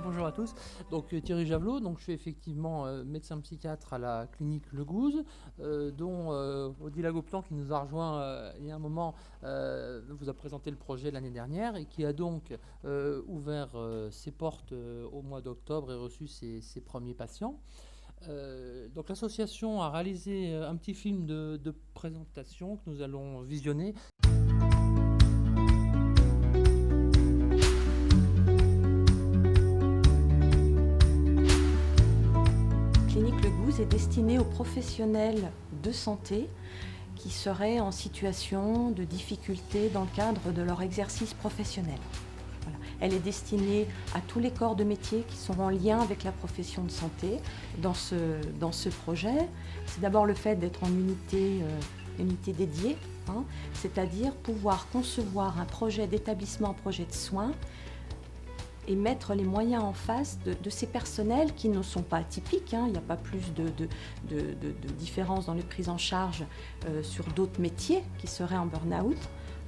Bonjour à tous. Donc Thierry Javelot, donc je suis effectivement médecin psychiatre à la clinique Le Gouze, dont Odile Agoplan qui nous a rejoint il y a un moment vous a présenté le projet l'année dernière et qui a donc ouvert ses portes au mois d'octobre et reçu ses premiers patients. Donc l'association a réalisé un petit film de présentation que nous allons visionner. Clinique Le Gouze est destinée aux professionnels de santé qui seraient en situation de difficulté dans le cadre de leur exercice professionnel. Voilà. Elle est destinée à tous les corps de métier qui sont en lien avec la profession de santé dans ce projet. C'est d'abord le fait d'être en unité dédiée, c'est-à-dire pouvoir concevoir un projet d'établissement, un projet de soins et mettre les moyens en face de ces personnels qui ne sont pas atypiques. Il n'y a pas plus de différence dans les prises en charge sur d'autres métiers qui seraient en burn-out.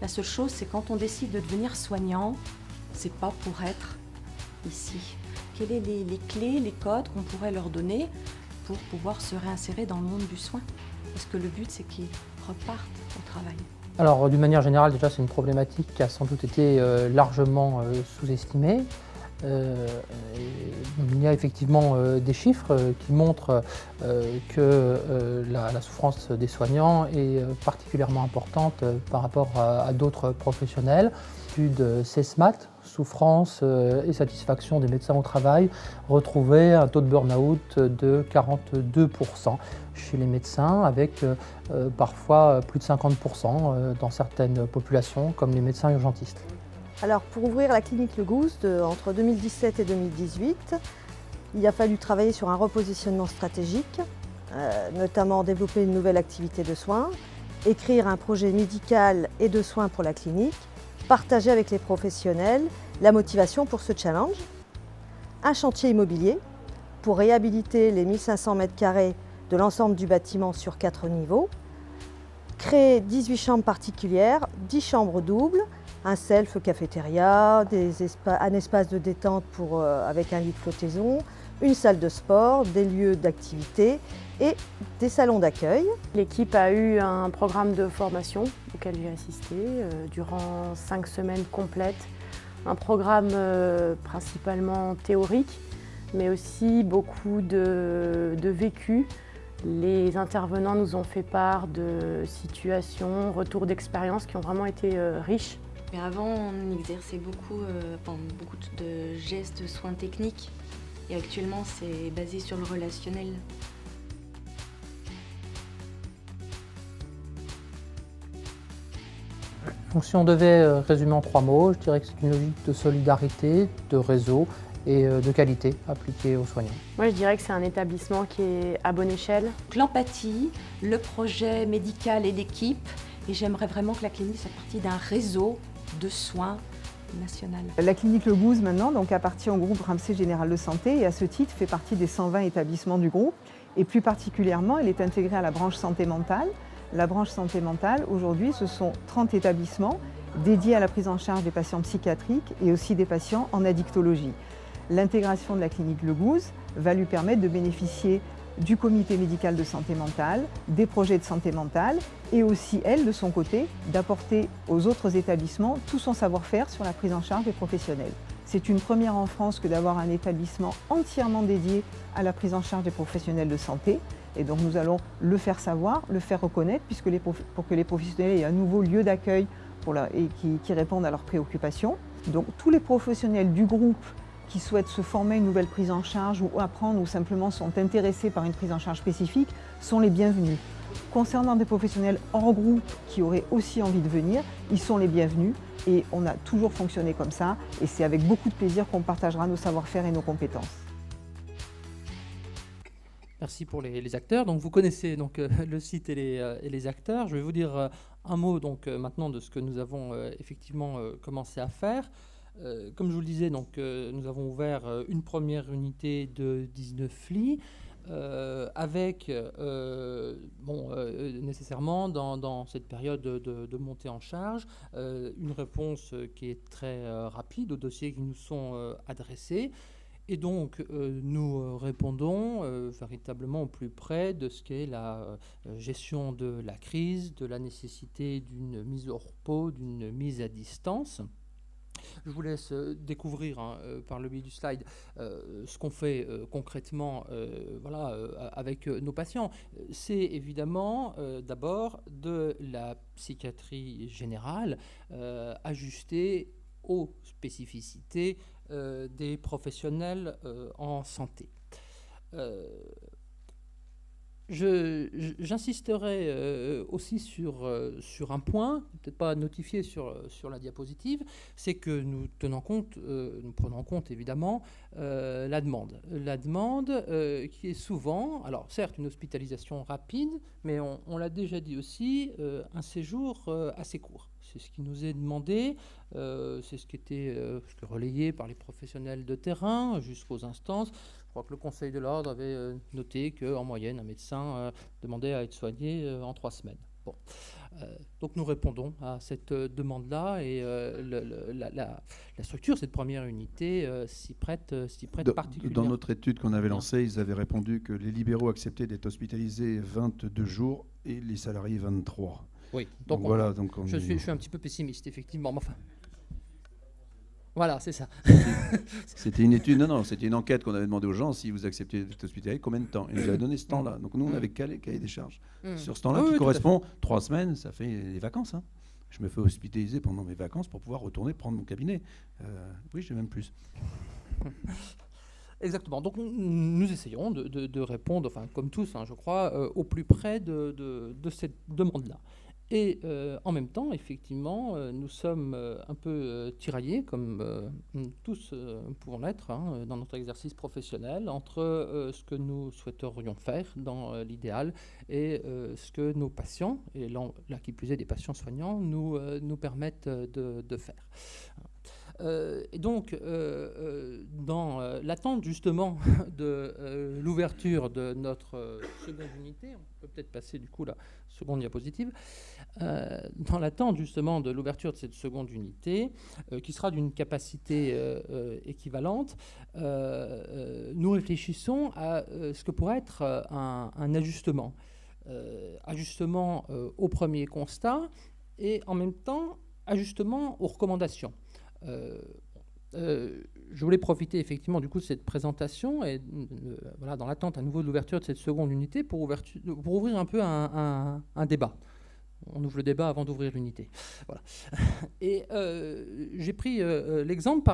La seule chose, c'est quand on décide de devenir soignant, c'est pas pour être ici. Quelles sont les clés, les codes qu'on pourrait leur donner pour pouvoir se réinsérer dans le monde du soin? Parce que le but, c'est qu'ils repartent au travail. Alors, d'une manière générale, déjà, c'est une problématique qui a sans doute été largement sous-estimée. Il y a effectivement des chiffres qui montrent que la souffrance des soignants est particulièrement importante par rapport à d'autres professionnels. L'étude CESMAT, souffrance et satisfaction des médecins au travail, retrouvait un taux de burn-out de 42% chez les médecins, avec parfois plus de 50% dans certaines populations, comme les médecins urgentistes. Alors pour ouvrir la clinique Le Gouze entre 2017 et 2018, il a fallu travailler sur un repositionnement stratégique, notamment développer une nouvelle activité de soins, écrire un projet médical et de soins pour la clinique, partager avec les professionnels la motivation pour ce challenge, un chantier immobilier pour réhabiliter les 1500 m² de l'ensemble du bâtiment sur 4 niveaux, créer 18 chambres particulières, 10 chambres doubles, un self-cafétéria, un espace de détente avec un lit de flottaison, une salle de sport, des lieux d'activité et des salons d'accueil. L'équipe a eu un programme de formation auquel j'ai assisté durant 5 semaines complètes. Un programme principalement théorique, mais aussi beaucoup de vécu. Les intervenants nous ont fait part de situations, retours d'expérience qui ont vraiment été riches. Mais avant, on exerçait beaucoup de gestes, de soins techniques. Et actuellement, c'est basé sur le relationnel. Donc si on devait résumer en 3 mots, je dirais que c'est une logique de solidarité, de réseau et de qualité appliquée aux soignants. Moi, je dirais que c'est un établissement qui est à bonne échelle. L'empathie, le projet médical et l'équipe. Et j'aimerais vraiment que la clinique soit partie d'un réseau de soins national. La clinique Le Gouze maintenant appartient au groupe Ramsay Général de Santé et à ce titre fait partie des 120 établissements du groupe. Et plus particulièrement, elle est intégrée à la branche santé mentale. La branche santé mentale, aujourd'hui, ce sont 30 établissements dédiés à la prise en charge des patients psychiatriques et aussi des patients en addictologie. L'intégration de la clinique Le Gouze va lui permettre de bénéficier du comité médical de santé mentale, des projets de santé mentale et aussi, elle, de son côté, d'apporter aux autres établissements tout son savoir-faire sur la prise en charge des professionnels. C'est une première en France que d'avoir un établissement entièrement dédié à la prise en charge des professionnels de santé. Et donc nous allons le faire savoir, le faire reconnaître, pour que les professionnels aient un nouveau lieu d'accueil et qui répondent à leurs préoccupations. Donc tous les professionnels du groupe qui souhaitent se former à une nouvelle prise en charge ou apprendre ou simplement sont intéressés par une prise en charge spécifique sont les bienvenus. Concernant des professionnels hors groupe qui auraient aussi envie de venir, ils sont les bienvenus et on a toujours fonctionné comme ça et c'est avec beaucoup de plaisir qu'on partagera nos savoir-faire et nos compétences. Merci pour les acteurs. Donc vous connaissez le site et les acteurs. Je vais vous dire un mot maintenant de ce que nous avons effectivement commencé à faire. Comme je vous le disais, nous avons ouvert une première unité de 19 lits. avec nécessairement dans cette période de montée en charge une réponse qui est très rapide aux dossiers qui nous sont adressés. Et donc, nous répondons véritablement au plus près de ce qu'est la gestion de la crise, de la nécessité d'une mise au repos, d'une mise à distance. Je vous laisse découvrir par le biais du slide ce qu'on fait concrètement avec nos patients. C'est évidemment d'abord de la psychiatrie générale ajustée aux spécificités des professionnels en santé. J'insisterai aussi sur un point, peut-être pas notifié sur la diapositive, c'est que nous prenons en compte évidemment la demande. La demande qui est souvent, alors certes une hospitalisation rapide, mais on l'a déjà dit aussi, un séjour assez court. C'est ce qui nous est demandé, c'est ce qui était relayé par les professionnels de terrain jusqu'aux instances. Je crois que le Conseil de l'Ordre avait noté qu'en moyenne, un médecin demandait à être soigné en 3 semaines. Bon. Donc nous répondons à cette demande-là et la structure, cette première unité, s'y prête particulièrement. Dans notre étude qu'on avait lancée, ils avaient répondu que les libéraux acceptaient d'être hospitalisés 22 jours et les salariés 23. Oui, donc voilà. Donc je suis un petit peu pessimiste, effectivement. Mais enfin, voilà, c'est ça. C'était une étude, c'était une enquête qu'on avait demandé aux gens si vous acceptiez d'être hospitalisé, combien de temps. Et ils nous avaient donné ce temps-là. Donc nous, on avait cahier des charges. Sur ce temps-là, qui correspond 3 semaines, ça fait les vacances. Hein. Je me fais hospitaliser pendant mes vacances pour pouvoir retourner prendre mon cabinet. Oui, j'ai même plus. Exactement. Donc nous essayons de répondre, enfin comme tous, je crois, au plus près de cette demande-là. Et en même temps, effectivement, nous sommes un peu tiraillés, comme tous pouvons l'être, dans notre exercice professionnel, entre ce que nous souhaiterions faire dans l'idéal et ce que nos patients, et là qui plus est des patients soignants, nous permettent de faire. Et donc, dans l'attente justement de l'ouverture de notre seconde unité, on peut peut-être passer du coup la seconde diapositive, dans l'attente justement de l'ouverture de cette seconde unité, qui sera d'une capacité équivalente, nous réfléchissons à ce que pourrait être un ajustement. Ajustement au premier constat et en même temps ajustement aux recommandations. Je voulais profiter effectivement du coup de cette présentation et dans l'attente à nouveau de l'ouverture de cette seconde unité pour ouvrir un peu un débat. On ouvre le débat avant d'ouvrir l'unité. Voilà. Et j'ai pris l'exemple,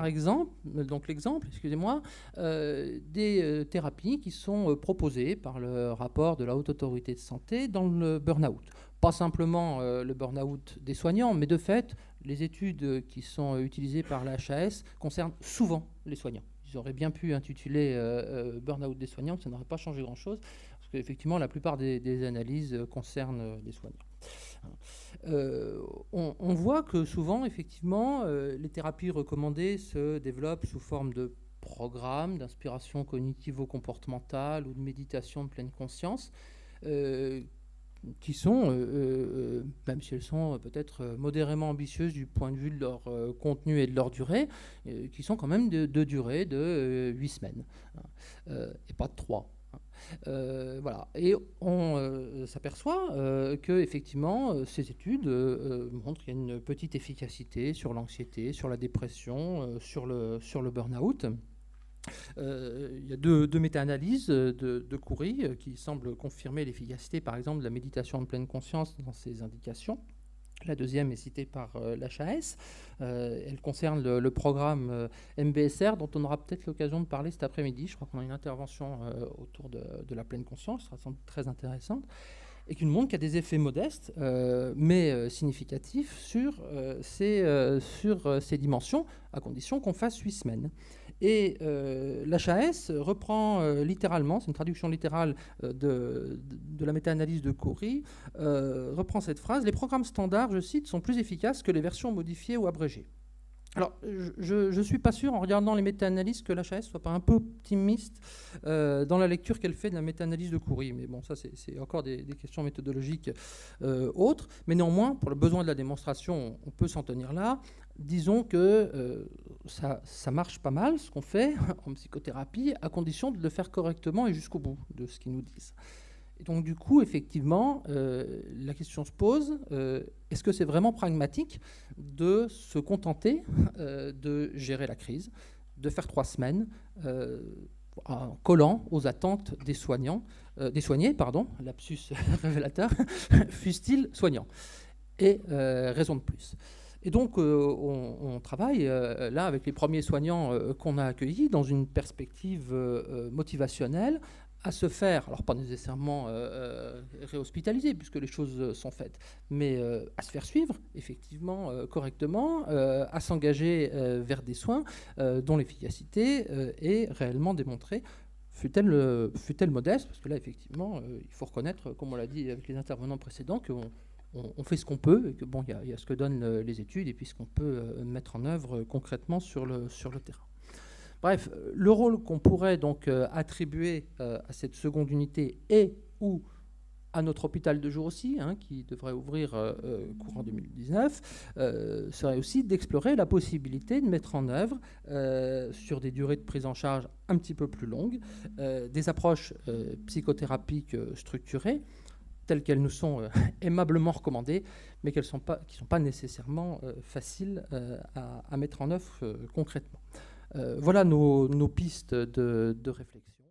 des thérapies qui sont proposées par le rapport de la Haute Autorité de Santé dans le burn-out. Pas simplement le burn-out des soignants, mais de fait, les études qui sont utilisées par la HAS concernent souvent les soignants. Ils auraient bien pu intituler burn-out des soignants, ça n'aurait pas changé grand-chose, parce qu'effectivement, la plupart des analyses concernent les soignants. On voit que souvent, effectivement, les thérapies recommandées se développent sous forme de programmes d'inspiration cognitivo-comportementale ou de méditation de pleine conscience, qui sont, même si elles sont peut-être modérément ambitieuses du point de vue de leur contenu et de leur durée, qui sont quand même de durée de 8 semaines, et pas de 3. Voilà. Et on s'aperçoit que effectivement ces études montrent qu'il y a une petite efficacité sur l'anxiété, sur la dépression, sur le burn-out. Il y a deux méta-analyses de Khoury qui semblent confirmer l'efficacité, par exemple, de la méditation de pleine conscience dans ces indications. La deuxième est citée par l'HAS. Elle concerne le programme MBSR, dont on aura peut-être l'occasion de parler cet après-midi. Je crois qu'on a une intervention autour de la pleine conscience, qui sera sans doute très intéressante, et qui nous montre qu'il y a des effets modestes, mais significatifs sur ces dimensions, à condition qu'on fasse 8 semaines. Et l'HAS reprend littéralement, c'est une traduction littérale de la méta-analyse de Khoury, reprend cette phrase: les programmes standards, je cite, sont plus efficaces que les versions modifiées ou abrégées. Alors, je ne suis pas sûr, en regardant les méta-analyses, que l'HAS soit pas un peu optimiste dans la lecture qu'elle fait de la méta-analyse de Khoury. Mais bon, ça, c'est encore des questions méthodologiques autres. Mais néanmoins, pour le besoin de la démonstration, on peut s'en tenir là. Disons que ça marche pas mal, ce qu'on fait en psychothérapie, à condition de le faire correctement et jusqu'au bout de ce qu'ils nous disent. Et donc, du coup, effectivement, la question se pose, est-ce que c'est vraiment pragmatique de se contenter de gérer la crise, de faire 3 semaines en collant aux attentes des soignés, lapsus révélateur, fussent-ils soignants. Et raison de plus. Et donc, on travaille là avec les premiers soignants qu'on a accueillis dans une perspective motivationnelle, à se faire, alors pas nécessairement réhospitaliser puisque les choses sont faites, mais à se faire suivre effectivement correctement, à s'engager vers des soins dont l'efficacité est réellement démontrée, fut-elle modeste, parce que là effectivement il faut reconnaître, comme on l'a dit avec les intervenants précédents, qu'on fait ce qu'on peut et que bon, il y a ce que donnent les études et puis ce qu'on peut mettre en œuvre concrètement sur le terrain. Bref, le rôle qu'on pourrait donc attribuer à cette seconde unité et ou à notre hôpital de jour aussi, qui devrait ouvrir courant 2019, serait aussi d'explorer la possibilité de mettre en œuvre, sur des durées de prise en charge un petit peu plus longues, des approches psychothérapiques structurées, telles qu'elles nous sont aimablement recommandées, mais qui ne sont pas nécessairement faciles à mettre en œuvre concrètement. Voilà nos pistes de réflexion.